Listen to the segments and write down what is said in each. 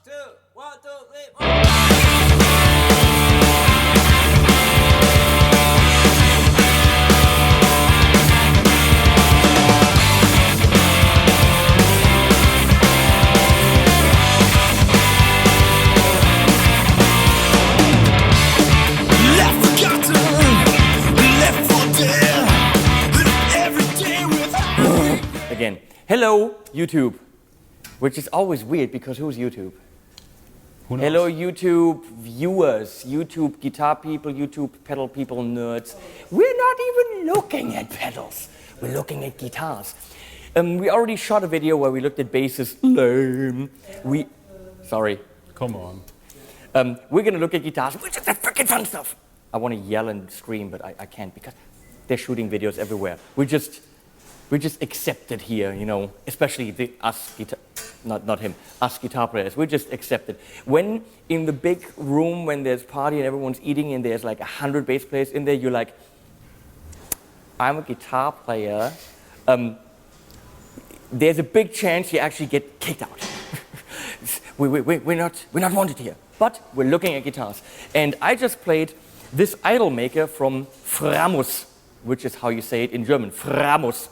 2, 1, 2, 3, 4. Again, hello YouTube, which is always weird because who's YouTube? Who knows? Hello YouTube viewers, YouTube guitar people, YouTube pedal people, nerds. We're not even looking at pedals, we're looking at guitars. We already shot a video where we looked at basses. Lame. Sorry. Come on. We're gonna look at guitars, which is that freaking fun stuff. I want to yell and scream, but I can't because they're shooting videos everywhere. We just accept it here, you know, especially us guitar players. We just accept it. When in the big room, when there's party and everyone's eating and there's like 100 bass players in there, you're like, I'm a guitar player. There's a big chance you actually get kicked out. We're not wanted here, but we're looking at guitars. And I just played this idol maker from Framus, which is how you say it in German, Framus.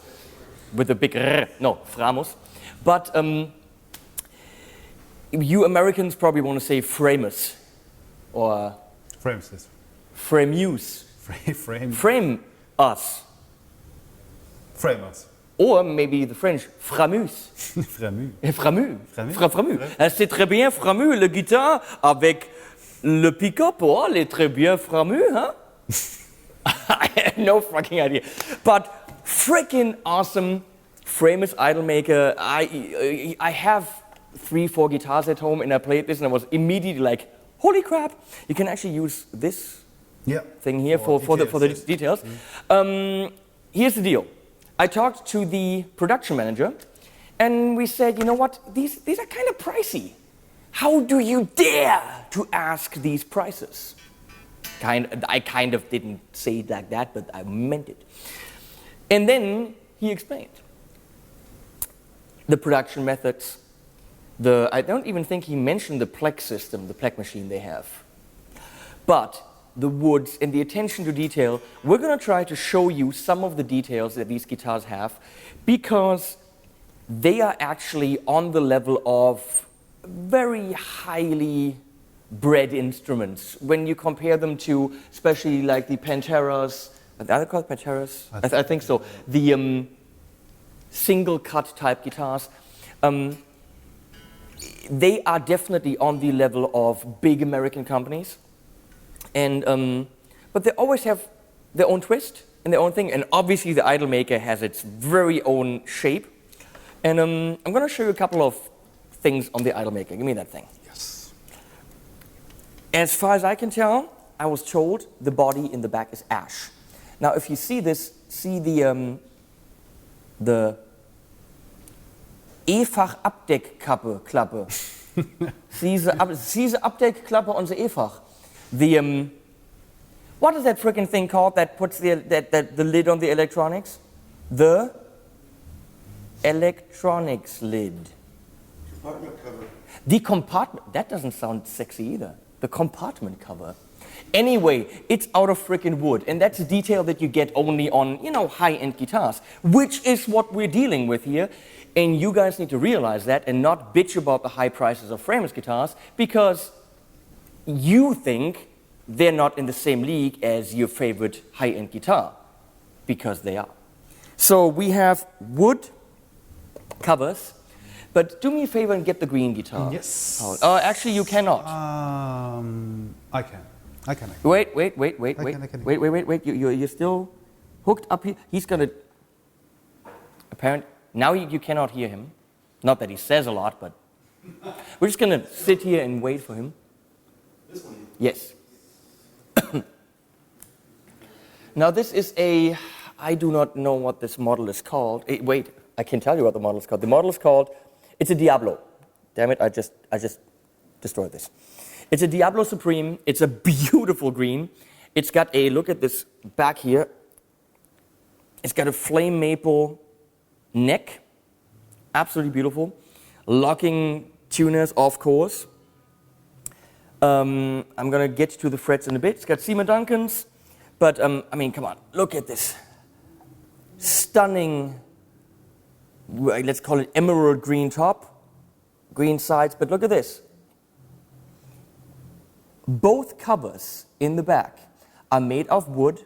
With a big R, no, Framus. But you Americans probably want to say Framus or Frames. Framus. Frame us. Frame us. Or maybe the French, Framus. Framus. Framus. Framus. C'est très bien Framus, le guitare avec le pick-up. Oh, elle est très bien Framus, hein? I have no fucking idea. But freaking awesome Framus idol maker. I have 3-4 guitars at home and I played this and I was immediately like, holy crap, you can actually use this thing here for the details. Here's the deal. I talked to the production manager and we said, you know what, these are kind of pricey. How do you dare to ask these prices? I kind of didn't say it like that, but I meant it. And then he explained the production methods. I don't even think he mentioned the Plex system, the Plex machine they have. But the woods and the attention to detail, we're going to try to show you some of the details that these guitars have because they are actually on the level of very highly bred instruments. When you compare them to, especially like the Panteras, are they called Panteras? I think so. The single cut type guitars. They are definitely on the level of big American companies. And but they always have their own twist and their own thing. And obviously the idol maker has its very own shape. And I'm going to show you a couple of things on the idol maker. Give me that thing. Yes. As far as I can tell, I was told the body in the back is ash. Now, if you see this, see the E-Fach-Abdeckklappe. see the Abdeckklappe on the E-Fach. What is that freaking thing called that puts the lid on the electronics? The electronics lid. Compartment cover. The compartment, that doesn't sound sexy either. The compartment cover. Anyway, it's out of freaking wood, and that's a detail that you get only on, you know, high-end guitars, which is what we're dealing with here. And you guys need to realize that and not bitch about the high prices of Framus guitars because you think they're not in the same league as your favorite high-end guitar, because they are. So we have wood covers, but do me a favor and get the green guitar. Yes. Oh, actually you cannot. I can. Wait. I can. Wait. You're still hooked up here. He's gonna. Apparently, now you cannot hear him. Not that he says a lot, but we're just gonna sit here and wait for him. This one? Yes. Now this is I do not know what this model is called. Wait, I can tell you what the model is called. The model is called, it's a Diablo. Damn it, I just destroyed this. It's a Diablo Supreme. It's a beautiful green. It's got look at this back here. It's got a flame maple neck. Absolutely beautiful. Locking tuners, of course. I'm gonna get to the frets in a bit. It's got Seymour Duncans, but I mean, come on, look at this. Stunning, let's call it emerald green top, green sides, but look at this. Both covers in the back are made of wood,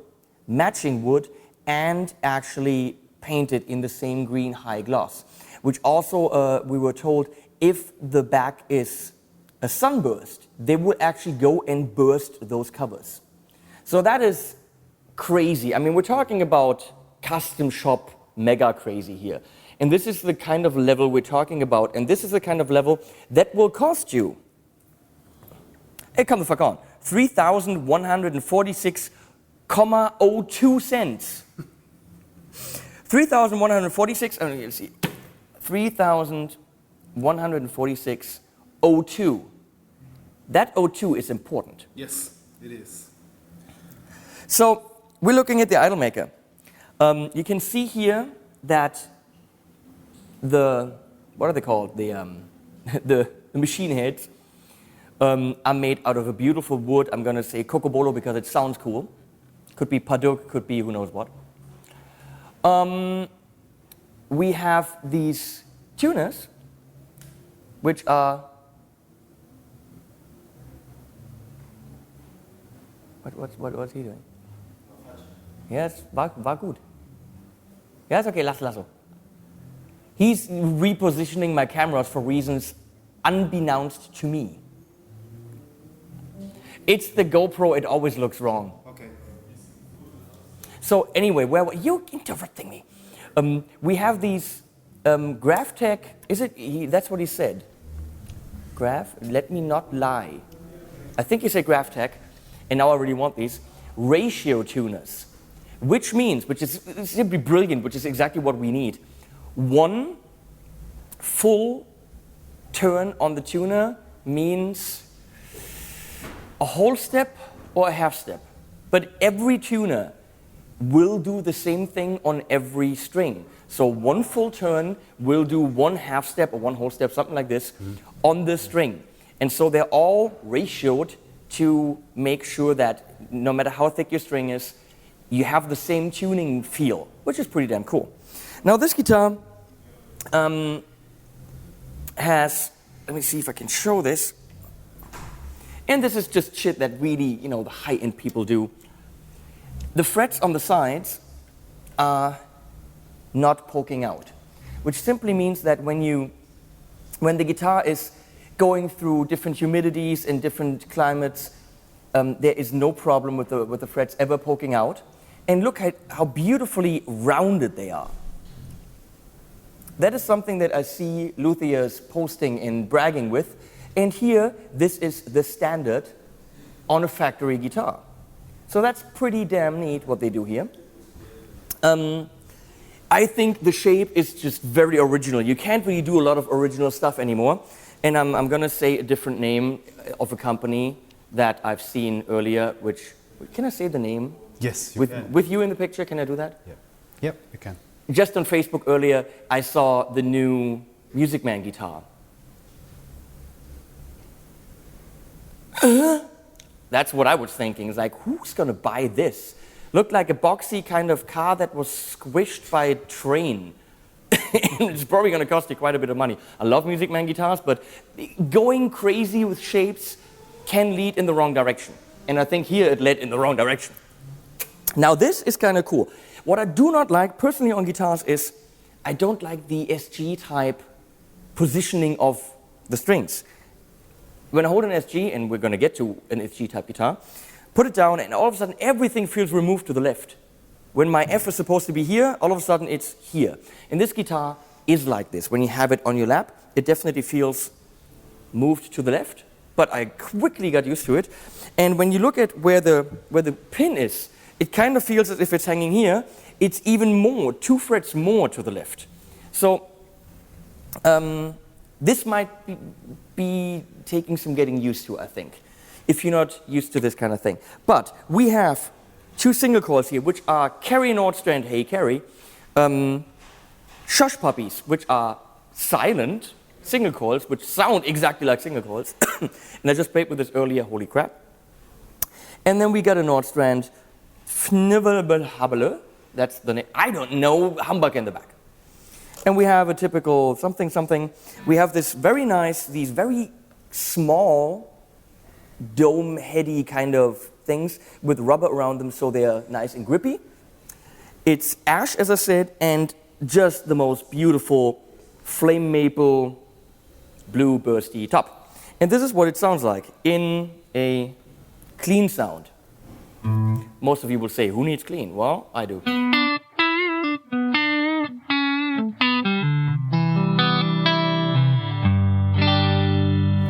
matching wood, and actually painted in the same green high gloss, which also we were told if the back is a sunburst, they would actually go and burst those covers. So that is crazy. I mean, we're talking about custom shop mega crazy here. And this is the kind of level we're talking about, and this is the kind of level that will cost you, hey, come the fuck on, 3,146.02 cents. 3,146, oh, you see, 3,146.02. That 02 is important. Yes, it is. So we're looking at the idol maker. You can see here that the, what are they called? The machine heads are made out of a beautiful wood. I'm going to say cocobolo because it sounds cool. Could be paduk, could be who knows what. We have these tuners, which are, what's he doing? Yes, war gut. Yes, okay, lasso. He's repositioning my cameras for reasons unbeknownst to me. It's the GoPro, it always looks wrong. Okay. So anyway, where you interrupting me? We have these Graphtec, is it, that's what he said. Let me not lie. I think he said Graphtec, and now I really want these, ratio tuners. Which means, which is simply brilliant, which is exactly what we need. One full turn on the tuner means a whole step or a half step. But every tuner will do the same thing on every string. So one full turn will do one half step or one whole step, something like this, on the string. And so they're all ratioed to make sure that no matter how thick your string is, you have the same tuning feel, which is pretty damn cool. Now this guitar has, let me see if I can show this. And this is just shit that really, you know, the high-end people do. The frets on the sides are not poking out, which simply means that when the guitar is going through different humidities and different climates, there is no problem with the frets ever poking out. And look at how beautifully rounded they are. That is something that I see luthiers posting and bragging with. And here, this is the standard on a factory guitar. So that's pretty damn neat what they do here. I think the shape is just very original. You can't really do a lot of original stuff anymore. And I'm going to say a different name of a company that I've seen earlier, which, can I say the name? Yes, you can. With you in the picture, can I do that? Yep. Yep, you can. Just on Facebook earlier, I saw the new Music Man guitar. That's what I was thinking. It's like, who's going to buy this? Looked like a boxy kind of car that was squished by a train. It's probably going to cost you quite a bit of money. I love Music Man guitars, but going crazy with shapes can lead in the wrong direction. And I think here it led in the wrong direction. Now this is kind of cool. What I do not like personally on guitars is I don't like the SG type positioning of the strings. When I hold an SG, and we're going to get to an SG type guitar, put it down and all of a sudden everything feels removed to the left. When my F is supposed to be here, all of a sudden it's here. And this guitar is like this. When you have it on your lap, it definitely feels moved to the left, but I quickly got used to it. And when you look at where the pin is, it kind of feels as if it's hanging here. It's even more, 2 frets more to the left. So this might be taking some getting used to, I think, if you're not used to this kind of thing. But we have 2 single coils here, which are Carrie Nordstrand, Hey Carrie, Shush Puppies, which are silent, single coils, which sound exactly like single coils. And I just played with this earlier, holy crap. And then we got a Nordstrand Fnivelbelhabele, that's the name, I don't know, humbucker in the back. And we have a typical something. We have this very nice, these very small, dome-heady kind of things with rubber around them so they're nice and grippy. It's ash, as I said, and just the most beautiful flame maple blue bursty top. And this is what it sounds like in a clean sound. Most of you will say, who needs clean? Well, I do.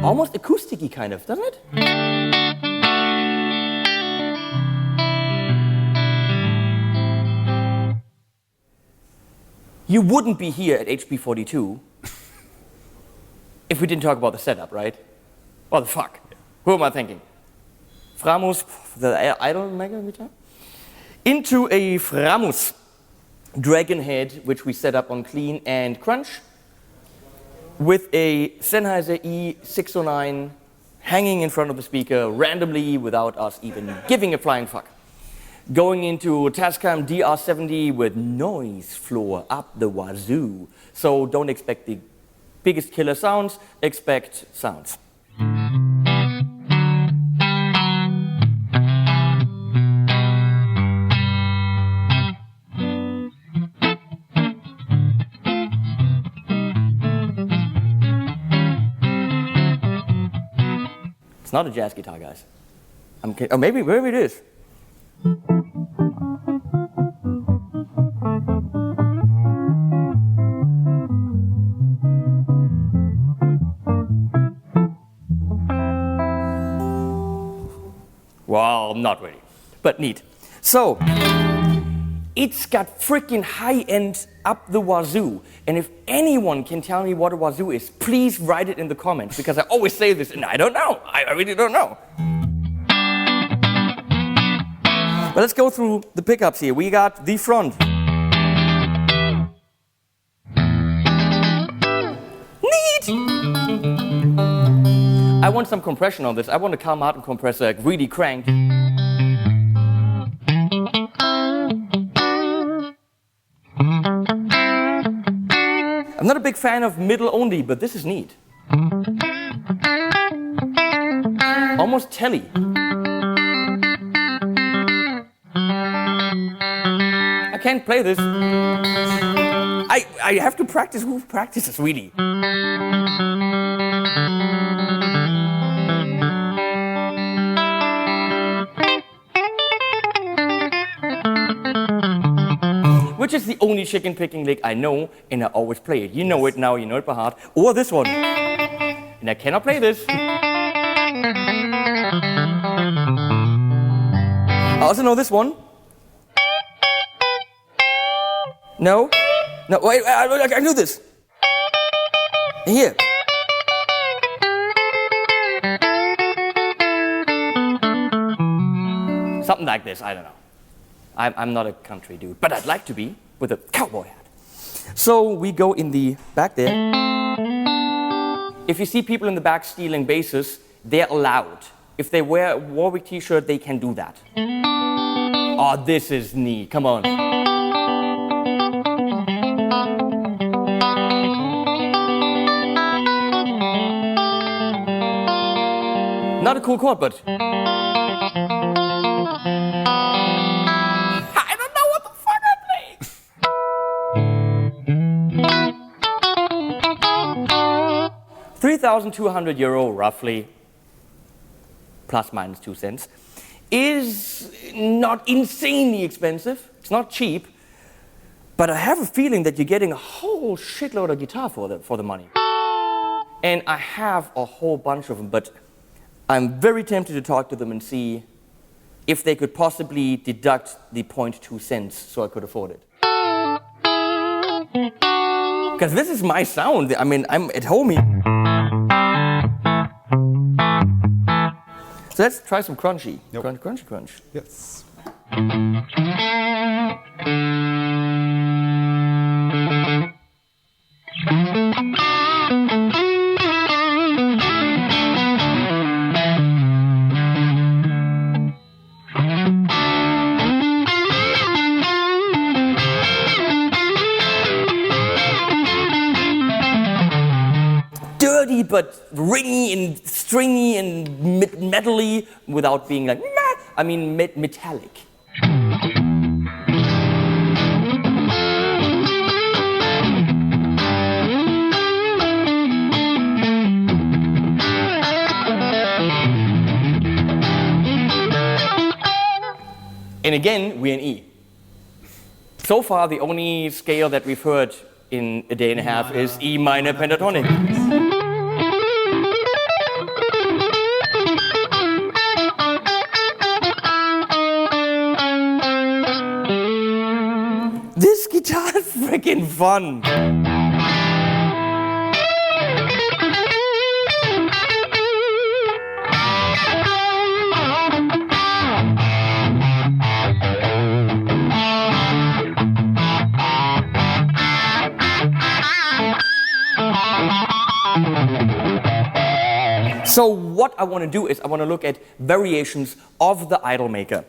Almost acoustic-y kind of, doesn't it? You wouldn't be here at HP42 if we didn't talk about the setup, right? What the fuck? Who am I thinking? Framus, the idol mega guitar? Into a Framus Dragon head, which we set up on clean and crunch, with a Sennheiser E609 hanging in front of the speaker randomly without us even giving a flying fuck. Going into Tascam DR70 with noise floor up the wazoo. So don't expect the biggest killer sounds, expect sounds. It's not a jazz guitar, guys. I'm kidding. Oh, maybe it is. Well, not really, but neat. So, it's got freaking high-end up the wazoo. And if anyone can tell me what a wazoo is, please write it in the comments, because I always say this and I don't know. I really don't know. But let's go through the pickups here. We got the front. Neat! I want some compression on this. I want a Carl Martin compressor really cranked. I'm not a big fan of middle only, but this is neat. Almost telly. I can't play this. I have to practice. Who practices really? Which is the only chicken picking lick I know, and I always play it. You know it now, you know it by heart. Or this one. And I cannot play this. I also know this one. No? No, wait, I can do this. Here. Something like this, I don't know. I'm not a country dude, but I'd like to be with a cowboy hat. So we go in the back there. If you see people in the back stealing basses, they're allowed. If they wear a Warwick t-shirt, they can do that. Oh, this is neat, come on. Not a cool chord, but... I don't know what the fuck I'm playing. €3,200 roughly, plus minus 2 cents, is not insanely expensive. It's not cheap, but I have a feeling that you're getting a whole shitload of guitar for the money. And I have a whole bunch of them, but I'm very tempted to talk to them and see if they could possibly deduct the 0.2 cents so I could afford it. Because this is my sound. I mean, I'm at home here. So let's try some crunchy. Yep. Crunchy crunch. Yes. but ringy and stringy and metally without being like, meh. I mean, metallic. And again, we're in E. So far, the only scale that we've heard in a day and a half is E minor pentatonic. This guitar is freaking fun. So what I want to do is I want to look at variations of the Idolmaker.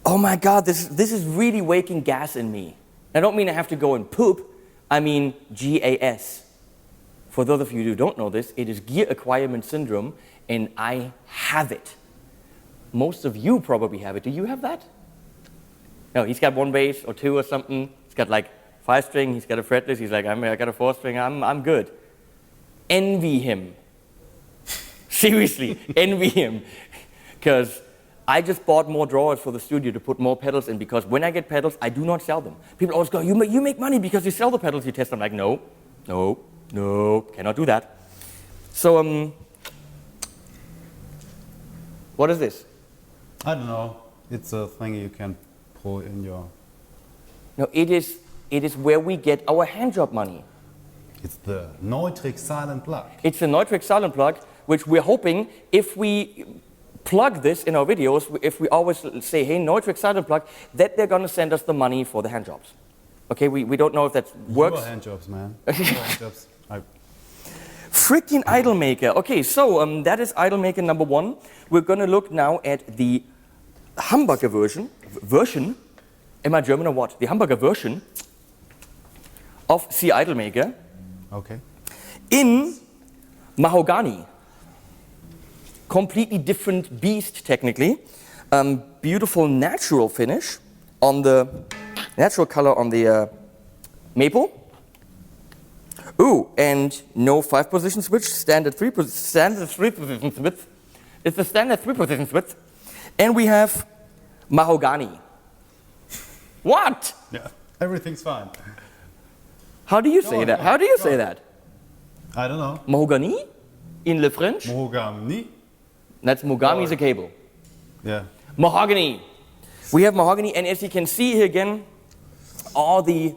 Oh my God, this is really waking gas in me. I don't mean I have to go and poop, I mean GAS. For those of you who don't know this, it is Gear Acquirement Syndrome, and I have it. Most of you probably have it. Do you have that? No, he's got one bass or two or something. He's got like 5-string, he's got a fretless, he's like, I got a 4-string, I'm good. Envy him. Seriously, envy him. Because I just bought more drawers for the studio to put more pedals in, because when I get pedals, I do not sell them. People always go, you make money because you sell the pedals you test. I'm like, no, cannot do that. So, what is this? I don't know. It's a thing you can pull in your... No, it is where we get our handjob money. It's the Neutrik silent plug. It's the Neutrik silent plug, which we're hoping, if we plug this in our videos, if we always say, hey, Neutrik silent plug, that they're going to send us the money for the handjobs. Okay, we don't know if that works. Your handjobs, man. Your handjobs. Freaking Idolmaker. Okay, so that is Idolmaker number 1. We're going to look now at the Hamburger version. Am I German or what? The Hamburger version of C Idolmaker. Okay. In mahogany. Completely different beast, technically. Beautiful natural finish on the natural color on the maple. Ooh, and no 5-position switch, standard 3-position switch. It's the standard 3-position switch. And we have mahogany. What? Yeah, everything's fine. How do you say that? How do you say that? I don't know. Mahogany? In Le French? Mahogany? That's mahogany is a cable. Yeah. Mahogany. We have mahogany, and as you can see here again, all the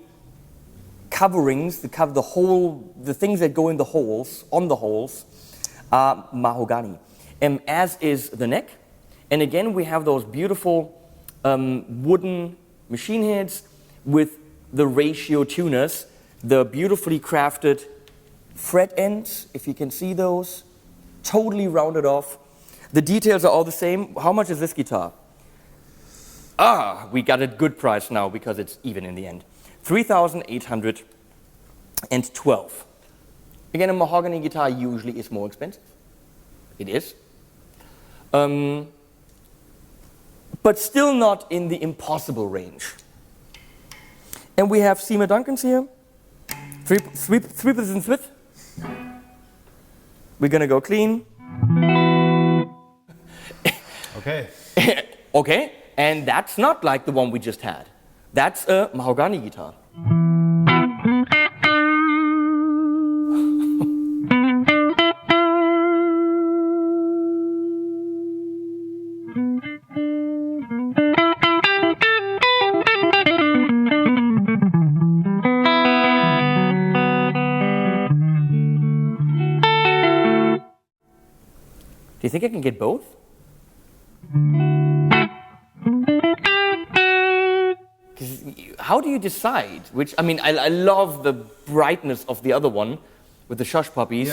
coverings, the things that go in the holes, on the holes, are mahogany. As is the neck. And again, we have those beautiful wooden machine heads with the ratio tuners, the beautifully crafted fret ends, if you can see those, totally rounded off. The details are all the same. How much is this guitar? We got a good price now because it's even in the end. 3,812. Again, a mahogany guitar usually is more expensive. It is. But still not in the impossible range. And we have Seymour Duncans here. 3-position switch. We're gonna go clean. Okay. Okay, and that's not like the one we just had. That's a mahogany guitar. Do you think I can get both? How do you decide which? I mean, I love the brightness of the other one with the shush puppies,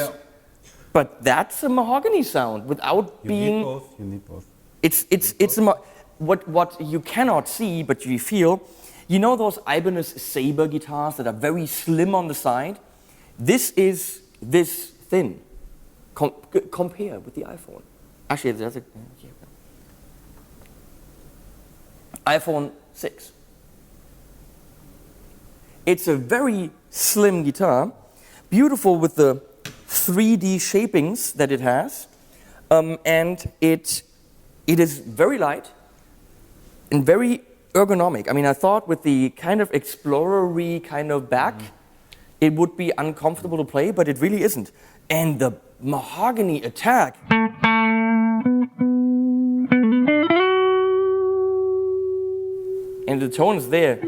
but that's a mahogany sound without being. You need both. It's what you cannot see, but you feel. You know those Ibanez Saber guitars that are very slim on the side? This is this thin. Compare with the iPhone. Actually, that's a iPhone 6. It's a very slim guitar, beautiful with the 3D shapings that it has, and it is very light and very ergonomic. I mean, I thought with the kind of explorer-y kind of back, it would be uncomfortable to play, but it really isn't. And the mahogany attack. And the tone is there.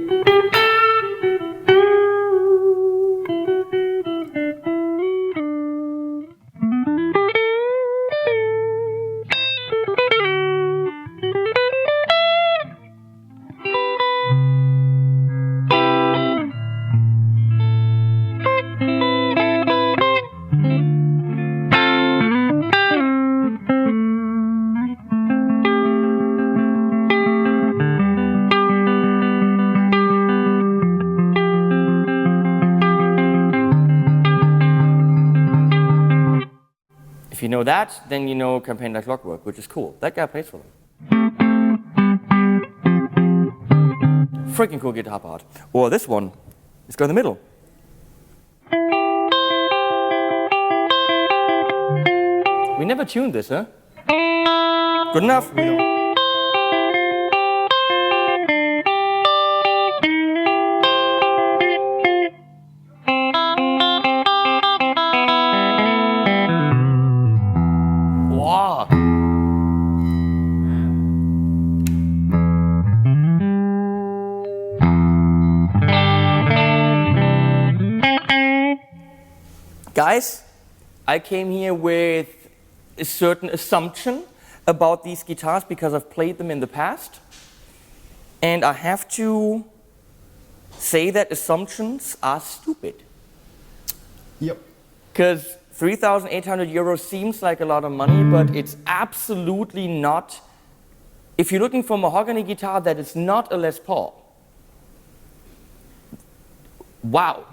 If you know that, then you know Campaign Like Clockwork, which is cool. That guy plays for them. Freaking cool guitar part. Or this one. Let's go in the middle. We never tuned this, huh? Good enough? Wow. Guys, I came here with a certain assumption about these guitars because I've played them in the past. And I have to say that assumptions are stupid. Yep. Because 3,800 euros seems like a lot of money, but it's absolutely not. If you're looking for a mahogany guitar that is not a Les Paul. Wow.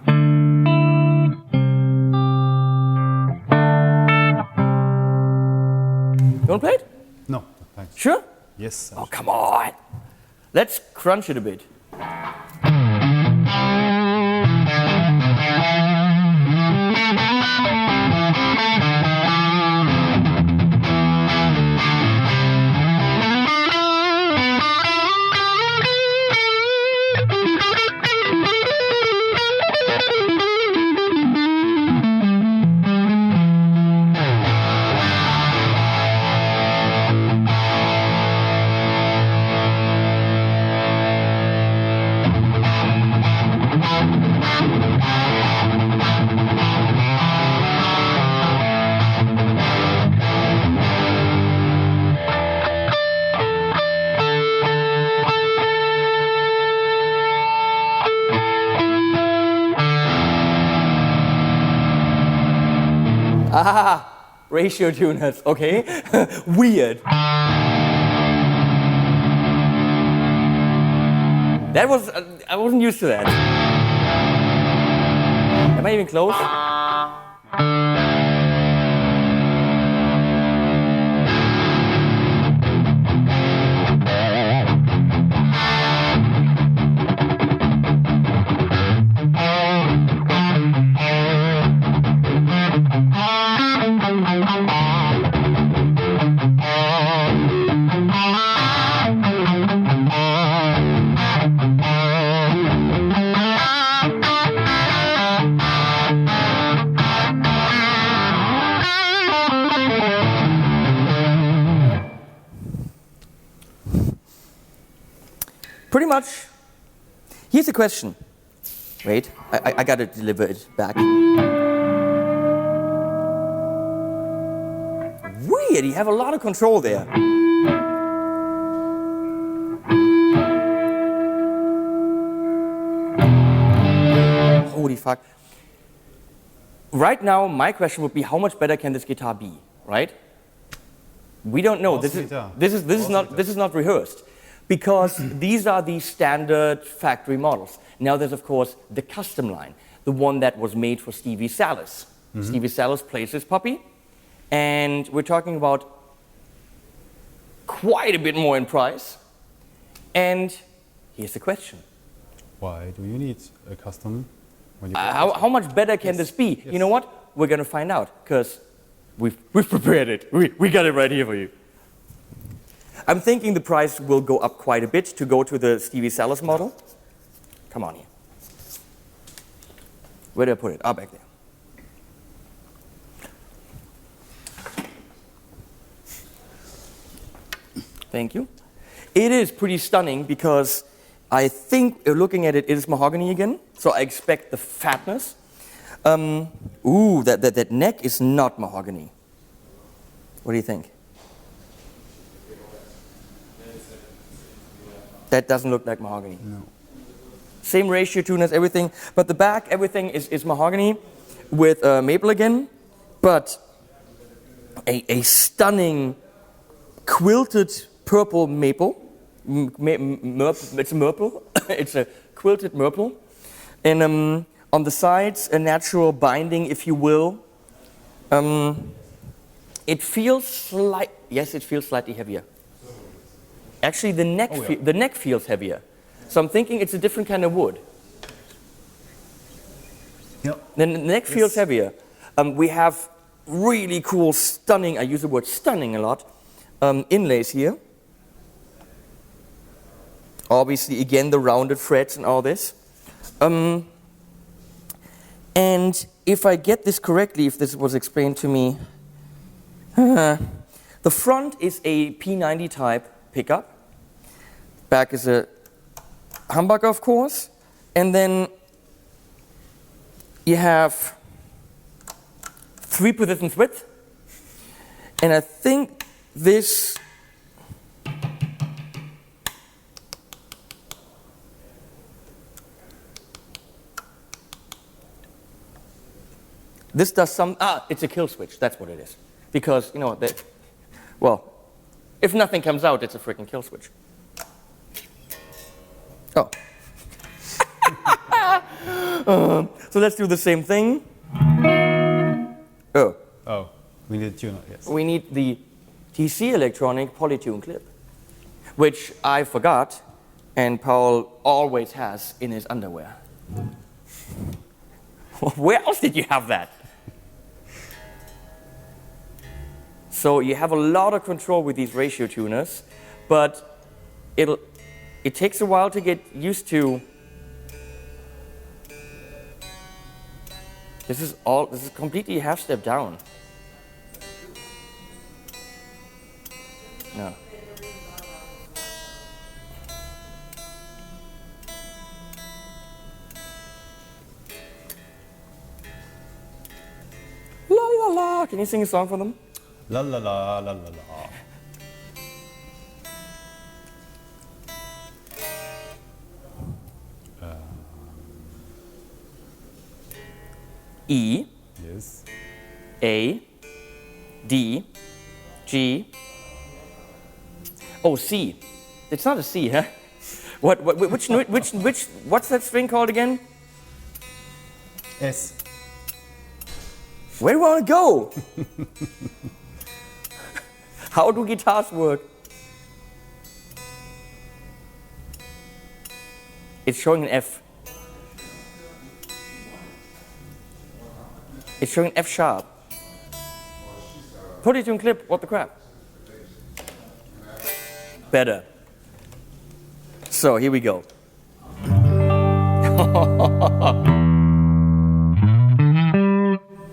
You want to play it? No, thanks. Sure? Yes. Oh, come on. Let's crunch it a bit. Ah, ratio tuners, okay. Weird. That was, I wasn't used to that. Am I even close? Pretty much. Here's a question. Wait, I gotta deliver it back. Weird, you have a lot of control there. Holy fuck. Right now, my question would be, how much better can this guitar be, right? We don't know. This is not rehearsed. Because these are the standard factory models. Now there's, of course, the custom line, the one that was made for Stevie Salas. Stevie Salos plays this puppy, and we're talking about quite a bit more in price. And here's the question. Why do you need a custom? When you How much better can this be? Yes. You know what? We're going to find out, because we've prepared it. We got it right here for you. I'm thinking the price will go up quite a bit to go to the Stevie Salos model. Come on here. Where did I put it? Oh, back there. Thank you. It is pretty stunning because I think, looking at it, it is mahogany again. So I expect the fatness. Ooh, that neck is not mahogany. What do you think? That doesn't look like mahogany. No. Same ratio, tuners, everything. But the back, everything is mahogany with maple again. But a stunning quilted purple maple. It's a myrtle. It's a quilted myrtle. And on the sides, a natural binding, if you will. It feels yes, it feels slightly heavier. Actually, the neck feels heavier. So I'm thinking it's a different kind of wood. Yep. The neck feels heavier. We have really cool, stunning, I use the word stunning a lot, inlays here. Obviously, again, the rounded frets and all this. And if I get this correctly, if this was explained to me, the front is a P90 type pickup. Back is a humbucker, of course. And then you have 3 positions width. And I think this does some, it's a kill switch, that's what it is. Because, you know, well, if nothing comes out, it's a freaking kill switch. Oh. So let's do the same thing. Oh. Oh, we need a tuner, yes. We need the TC Electronic Polytune clip, which I forgot, and Paul always has in his underwear. Where else did you have that? So you have a lot of control with these ratio tuners, but it takes a while to get used to. This is completely half step down. No. La la la. Can you sing a song for them? La la la la la la. E, Yes. A, D, G. Oh, C. It's not a C, huh? What's that string called again? S. Where do I want to go? How do guitars work? It's showing an F. It's showing F sharp. Polytune clip, what the crap? Better. So here we go.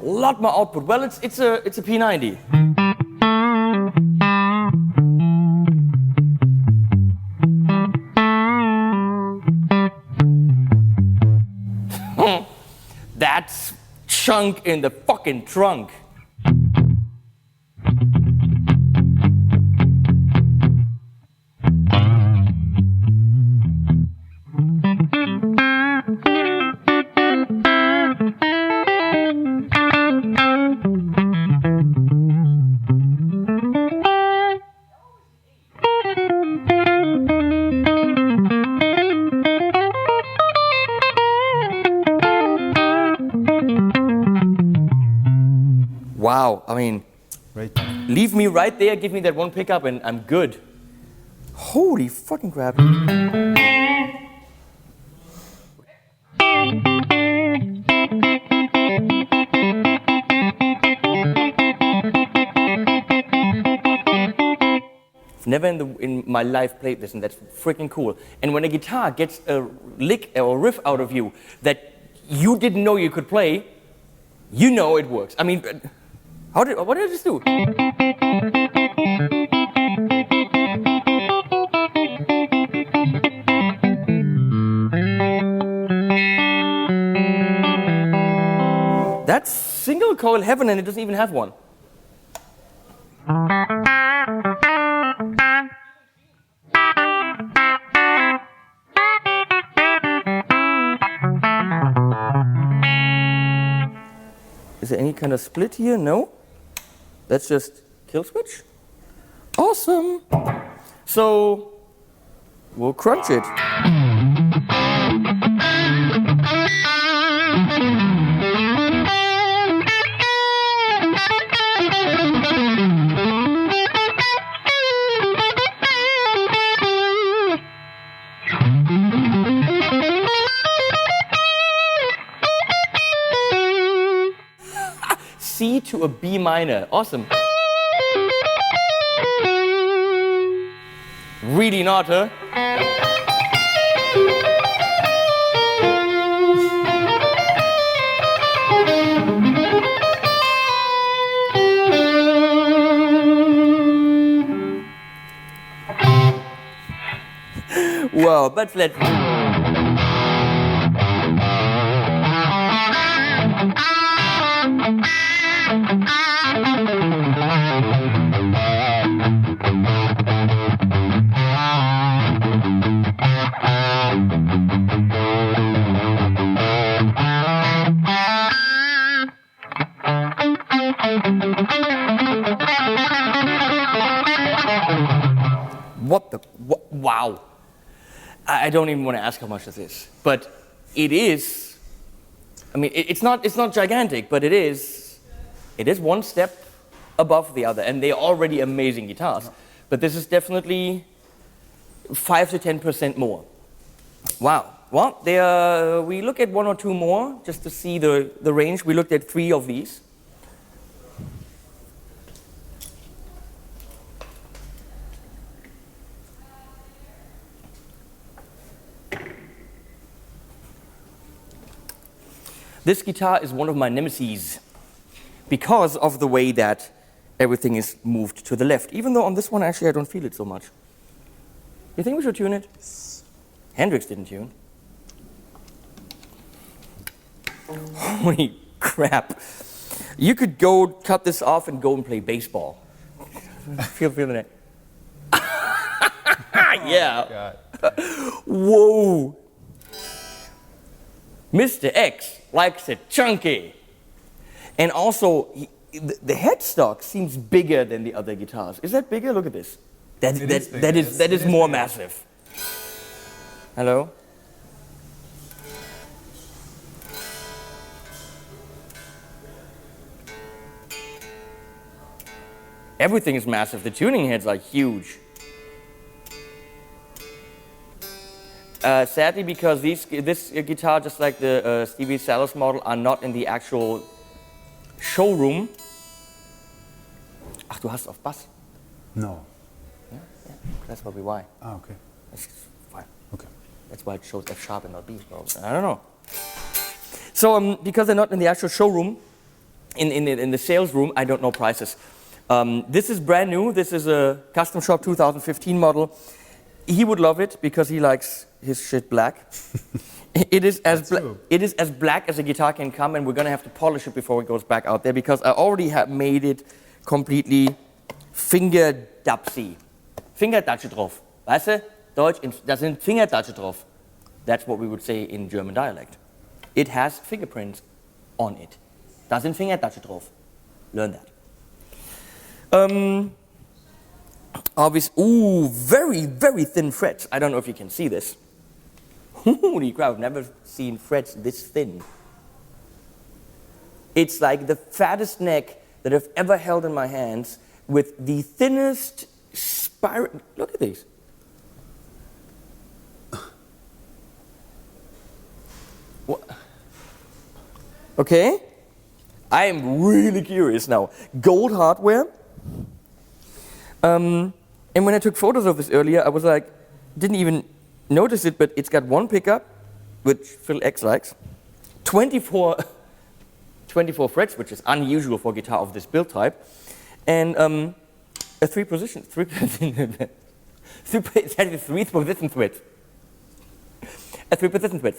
Lot more output. Well, it's a P90. That's chunk in the fucking trunk. mean, Right. leave me right there, give me that one pickup, and I'm good. Holy fucking crap. Never in my life played this, and that's freaking cool. And when a guitar gets a lick or a riff out of you that you didn't know you could play, you know it works. I mean, what did I just do? That's single coil heaven, and it doesn't even have one. Is there any kind of split here? No. That's just kill switch. Awesome. So we'll crunch it. C to a B minor. Awesome. Really not, huh? Wow, but let's... Wow. I don't even want to ask how much this is, but it is. I mean, it's not gigantic, but it is one step above the other, and they're already amazing guitars. But this is definitely 5 to 10% more. Wow. Well, we look at one or two more just to see the range. We looked at 3 of these. This guitar is one of my nemeses because of the way that everything is moved to the left. Even though on this one, actually, I don't feel it so much. You think we should tune it? Hendrix didn't tune. Holy crap. You could go cut this off and go and play baseball. Feeling it. Yeah. God. Whoa. Mr. X likes it chunky. And also, the headstock seems bigger than the other guitars. Is that bigger? Look at this. That is more massive. Hello? Everything is massive. The tuning heads are huge. Sadly, because this guitar, just like the Stevie Salos model, are not in the actual showroom. Ach, du hast auf Bass? No. Yeah. That's probably why. Ah, okay. That's fine. Okay. That's why it shows F sharp and not B. Well, I don't know. So because they're not in the actual showroom, in the sales room, I don't know prices. This is brand new. This is a Custom Shop 2015 model. He would love it because he likes his shit black. It is as black as a guitar can come, and we're gonna have to polish it before it goes back out there because I already have made it completely Fingerdapsy. Fingerdatsche drauf. Weißt du? Deutsch, da sind Fingerdatsche drauf. That's what we would say in German dialect. It has fingerprints on it. Da sind Fingerdatsche drauf. Learn that. Very, very thin frets. I don't know if you can see this. Holy crap, I've never seen frets this thin. It's like the fattest neck that I've ever held in my hands with the thinnest spiral. Look at these. What? Okay, I am really curious now. Gold hardware. And when I took photos of this earlier, I was like, didn't even notice it, but it's got one pickup, which Phil X likes, 24 frets, which is unusual for a guitar of this build type, and a three position switch. A three position switch.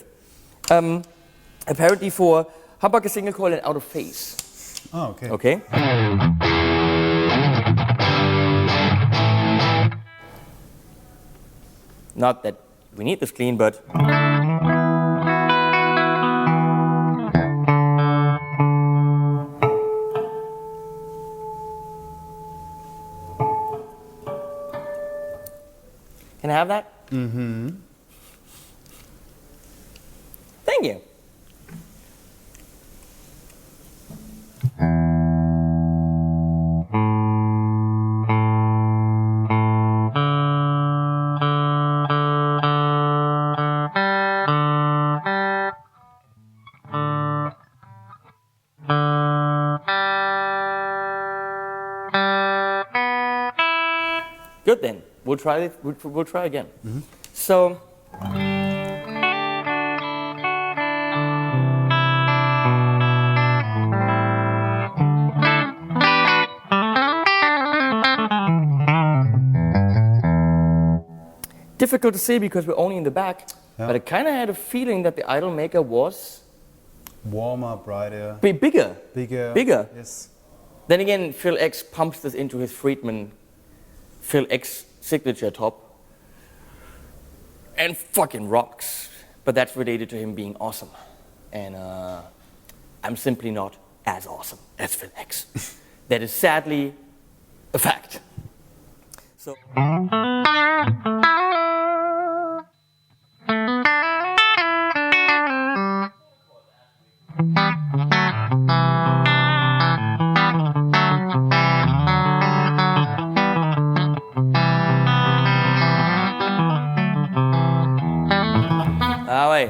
Apparently for humbucker single coil and out of phase. Oh, okay. Okay. Not that we need this clean, but can I have that? Mm-hmm. Thank you. Good then. We'll try it. We'll try again. Mm-hmm. So. Difficult to say because we're only in the back, but I kind of had a feeling that the idle maker was warmer, brighter, bigger. Bigger. Yes. Then again, Phil X pumps this into his Friedman Phil X signature top and fucking rocks. But that's related to him being awesome. And I'm simply not as awesome as Phil X. That is sadly a fact. So. Ah ouais.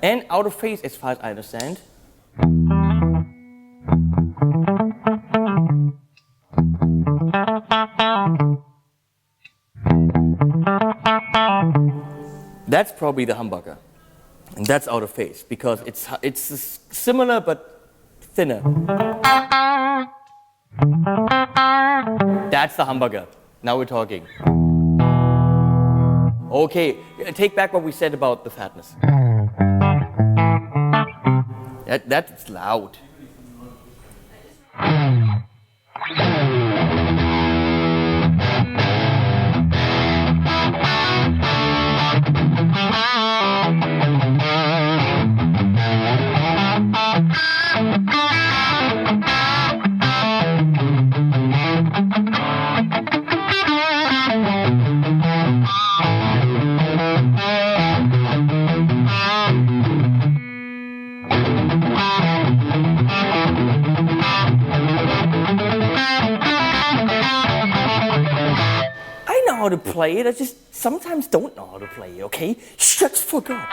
And out of phase as far as I understand. That's probably the humbucker, and that's out of phase because it's similar but thinner. That's the humbucker. Now we're talking. Okay, take back what we said about the fatness. That's loud. How to play it, I just sometimes don't know how to play it, okay? Shut the fuck up.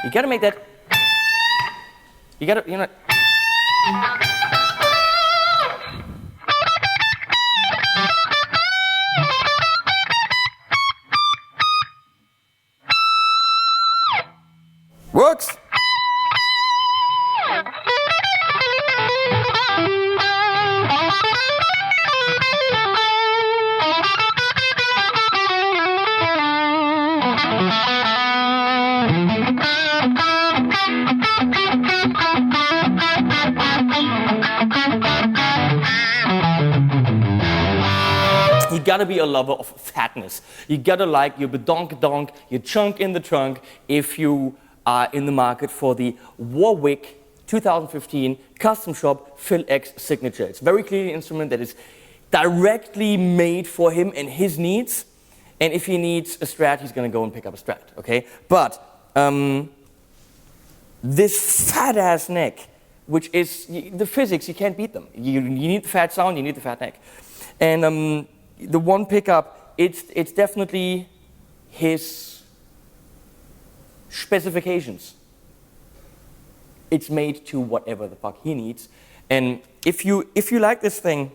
You gotta make that. You gotta, you know. Works! gotta be a lover of fatness. You gotta like your badonk-donk, your chunk in the trunk, if you are in the market for the Warwick 2015 custom shop Phil X signature. It's very clearly an instrument that is directly made for him and his needs. And if he needs a Strat, he's gonna go and pick up a Strat, okay? But this fat ass neck, which is the physics, you can't beat them. You need the fat sound, you need the fat neck. And the one pickup, it's definitely his specifications. It's made to whatever the fuck he needs. And if you like this thing,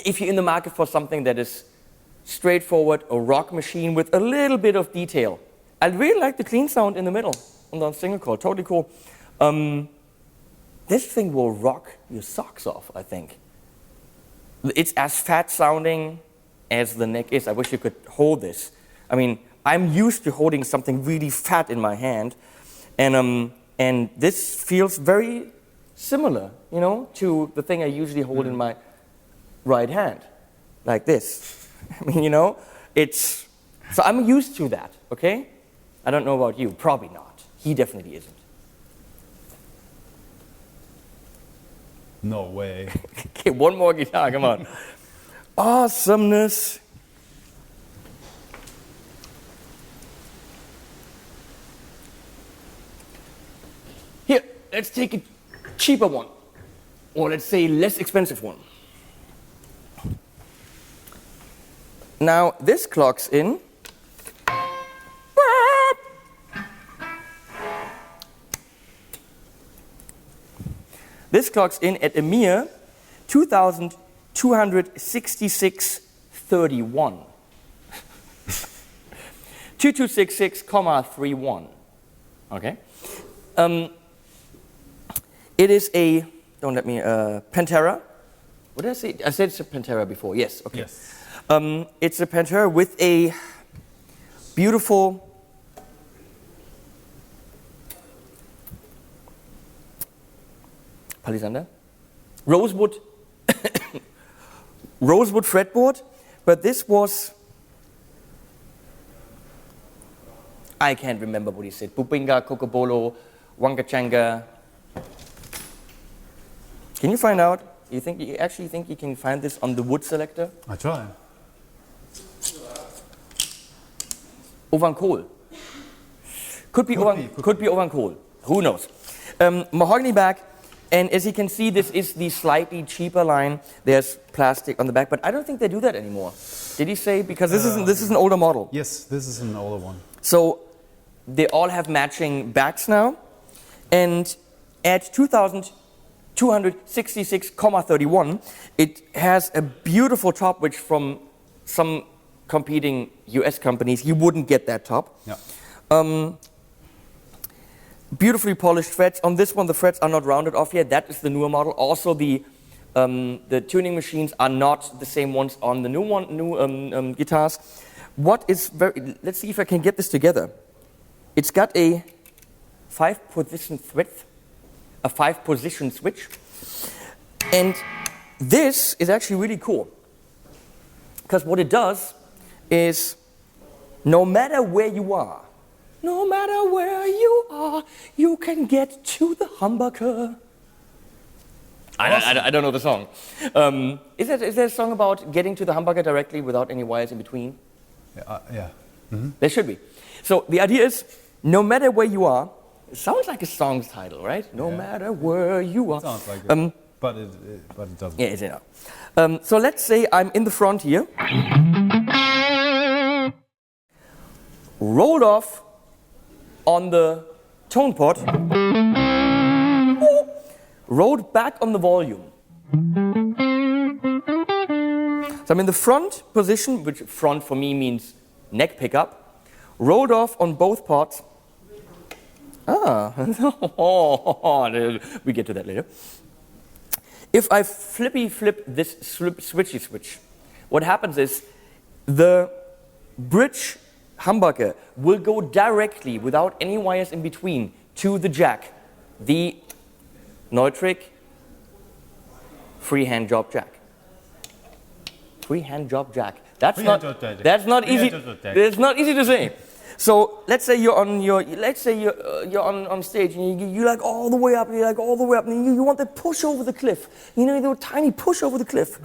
if you're in the market for something that is straightforward, a rock machine with a little bit of detail, I really like the clean sound in the middle on the single coil, totally cool. This thing will rock your socks off, I think. It's as fat sounding as the neck is. I wish you could hold this. I mean, I'm used to holding something really fat in my hand, and this feels very similar, you know, to the thing I usually hold in my right hand, like this. I mean, you know, so I'm used to that, okay? I don't know about you, probably not. He definitely isn't. No way. Okay, one more guitar, come on. Awesomeness. Here, let's take a cheaper one. Or let's say less expensive one. Now, this clocks in. This clocks in at a mere 2,266.31. 2266,31. Okay? It is a, don't let me, Pantera. What did I say? I said it's a Pantera before. Yes, okay. Yes. It's a Pantera with a beautiful Palisander, rosewood fretboard, but this was, I can't remember what he said, Bupinga, Kokobolo, Wangachanga. Can you find out? You actually think you can find this on the wood selector? I try. Ovankol. Could be Ovankol. Who knows? Mahogany back. And as you can see, this is the slightly cheaper line. There's plastic on the back, but I don't think they do that anymore. Did he say? Because this is an older model. Yes, this is an older one. So they all have matching backs now. And at 2,266,31, it has a beautiful top, which from some competing US companies, you wouldn't get that top. Yeah. Beautifully polished frets. On this one, the frets are not rounded off yet. That is the newer model. Also, the tuning machines are not the same ones on the new guitars. Let's see if I can get this together. It's got a 5-position switch. And this is actually really cool. Because what it does is, no matter where you are, you can get to the humbucker. I don't know the song. Is there a song about getting to the humbucker directly without any wires in between? Yeah. Mm-hmm. There should be. So the idea is, no matter where you are, it sounds like a song's title, right? No matter where you are. It sounds like it, but it doesn't. Yeah, it's enough. So let's say I'm in the front here. Rolled off on the tone pot, rolled back on the volume. So I'm in the front position, which front for me means neck pickup, rolled off on both pots. We get to that later. If I flip this switchy switch, what happens is the bridge humbucker will go directly, without any wires in between, to the jack, the Neutrik freehand job jack. Freehand job jack. That's not Reinterpreting. that's not easy. Reinterpreting. It's not easy to say. So let's say you're on stage and you're like all the way up, and you want to push over the cliff. You know, the tiny push over the cliff.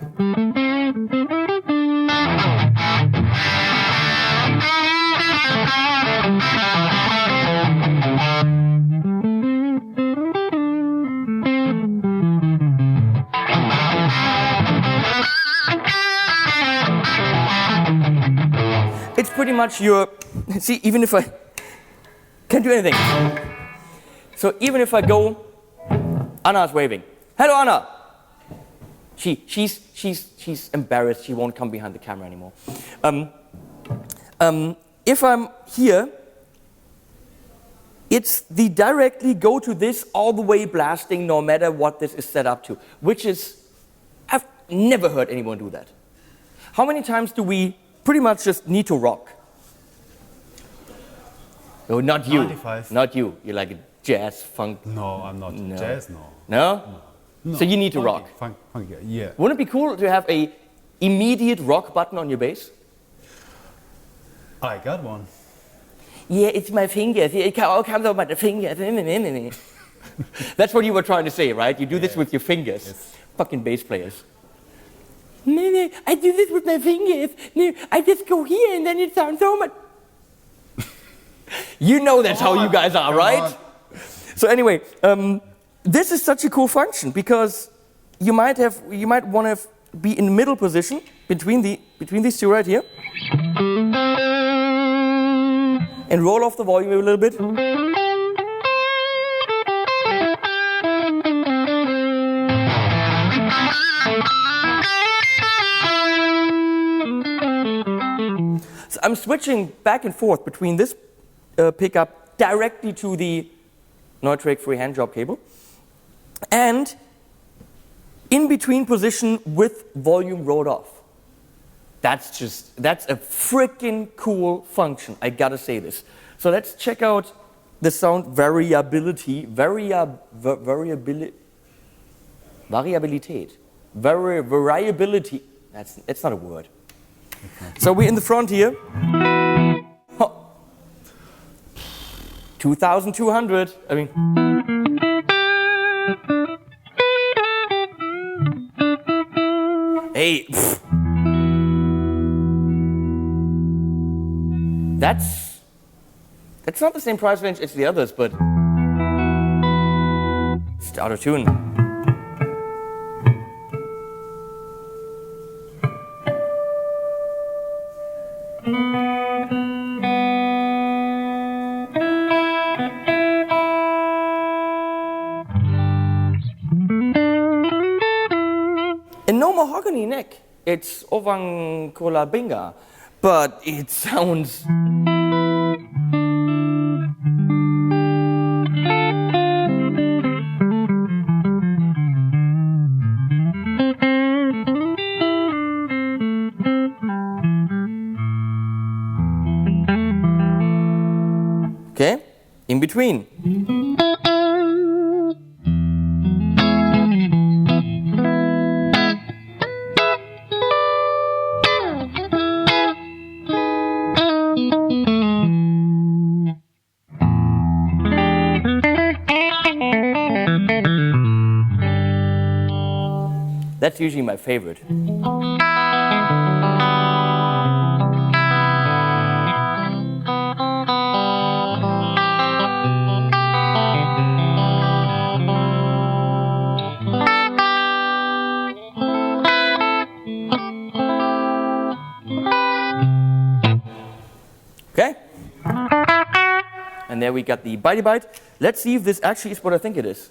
It's pretty much your, see, even if I can't do anything. So even if I go, Anna's waving. Hello, Anna. She's embarrassed. She won't come behind the camera anymore. If I'm here, it's the directly go to this all the way blasting, no matter what this is set up to, which is, I've never heard anyone do that. How many times do we pretty much just need to rock? Oh, not you. 95. Not you. You're like a jazz, funk. No, I'm not. No. Jazz, no. No? No. So you need to Funky, rock. Funky, yeah. Wouldn't it be cool to have a immediate rock button on your bass? I got one. Yeah, it's my fingers. It all comes out by the fingers. That's what you were trying to say, right? You do this with your fingers. Yes. Fucking bass players. No, I do this with my fingers. No, I just go here and then it sounds so much. You know that's how you guys are, right? So anyway, this is such a cool function because you might want to be in the middle position between these two right here, and roll off the volume a little bit. So I'm switching back and forth between this pickup directly to the Neutrik free hand job cable, and in between position with volume rolled off. That's a freaking cool function. I gotta say this. So let's check out the sound variability. Variability. It's not a word. Okay. So we're in the front here. 2,200. I mean. Hey. Pfft. That's not the same price range as the others, but it's out of tune. And no mahogany neck. It's Ovang Kolabinga, but it sounds. Okay, in between. That's usually my favorite. Okay? And there we got the bitey bite. Let's see if this actually is what I think it is.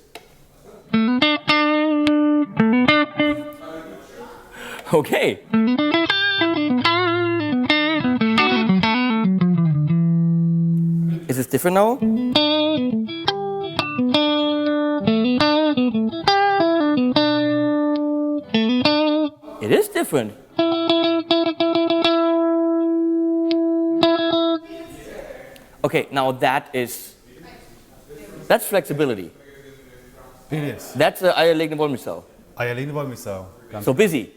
Okay. Is this different now? It is different. Okay, now that's flexibility. It is. That's eierlegende Wollmilchsau. Eierlegende Wollmilchsau. So busy.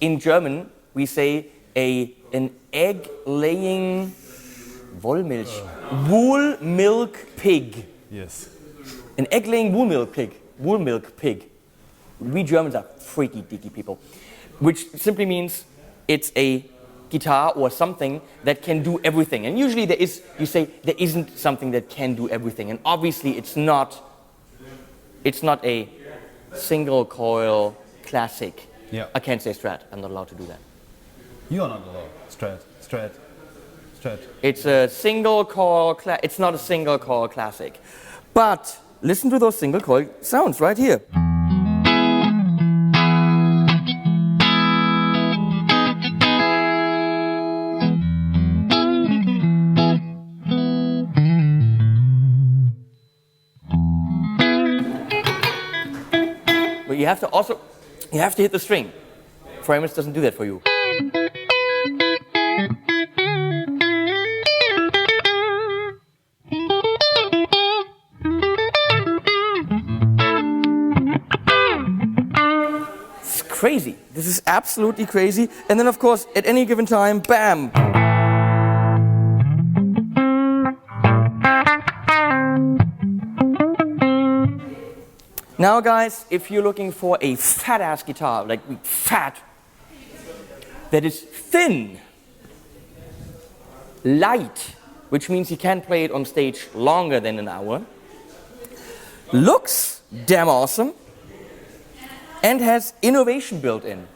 In German, we say an egg-laying wool milk pig. Yes. An egg-laying wool milk pig. We Germans are freaky deaky people, which simply means it's a guitar or something that can do everything. And usually you say there isn't something that can do everything. And obviously it's not a single coil classic. Yeah. I can't say Strat, I'm not allowed to do that. You are not allowed. Strat. It's a single coil, it's not a single coil classic. But listen to those single coil sounds right here. But you have to hit the string. Framus doesn't do that for you. It's crazy. This is absolutely crazy. And then of course, at any given time, bam! Now guys, if you're looking for a fat-ass guitar, like fat, that is thin, light, which means you can't play it on stage longer than an hour, looks damn awesome, and has innovation built in.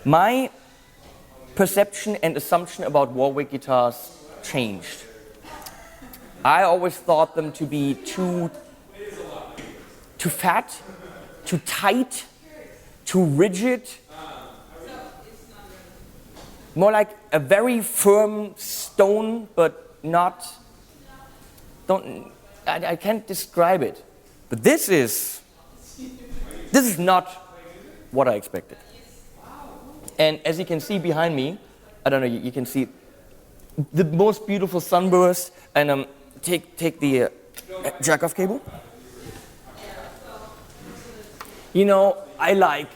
My perception and assumption about Warwick guitars changed. I always thought them to be too fat, too tight, too rigid. More like a very firm stone, but not, I can't describe it. But this is not what I expected. And as you can see behind me, I don't know, you can see the most beautiful sunburst, and take the jack-off cable. You know, I like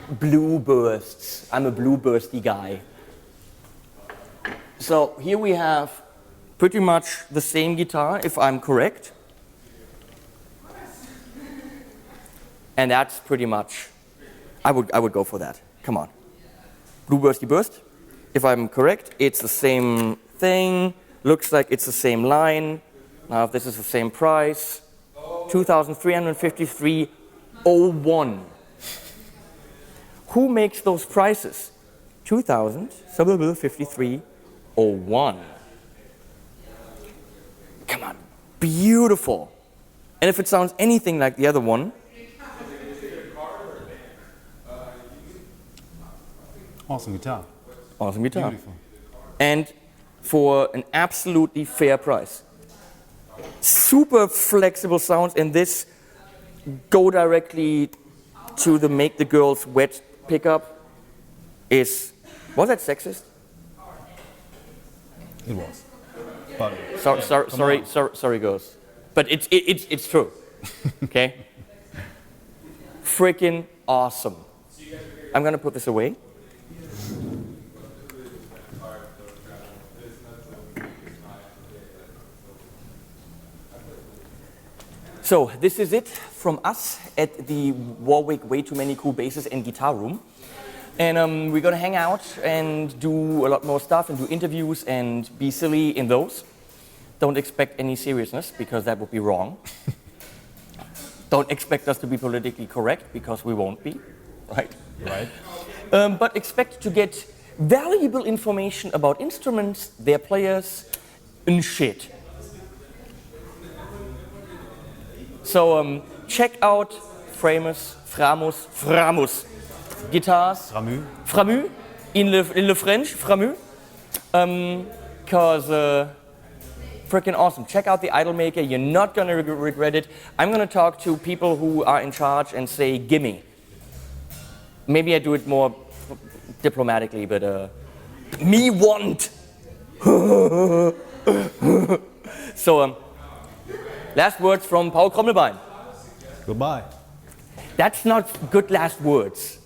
blue bursts. I'm a blue bursty guy. So here we have pretty much the same guitar, if I'm correct. And that's pretty much, I would go for that. Come on. Blue bursty burst. If I'm correct, it's the same thing. Looks like it's the same line. Now if this is the same price, 2,353.01. Who makes those prices? 2,353.01. Come on, beautiful. And if it sounds anything like the other one, Awesome guitar. awesome guitar. Beautiful. And for an absolutely fair price. Super flexible sounds, and this go directly to the make the girls wet pickup was that sexist? It was. But Sorry girls. But it's true. Okay? Freaking awesome. I'm gonna put this away. So this is it from us at the Warwick Way Too Many Cool Basses and Guitar Room. And we're gonna hang out and do a lot more stuff and do interviews and be silly in those. Don't expect any seriousness, because that would be wrong. Don't expect us to be politically correct, because we won't be, right? right. But expect to get valuable information about instruments, their players, and shit. So check out Framus Guitars. Framus in the French, Framus. Because freaking awesome. Check out the idol maker. You're not gonna regret it. I'm gonna talk to people who are in charge and say, gimme. Maybe I do it more diplomatically, but me want. So last words from Paul Krommelbein. Goodbye. That's not good last words.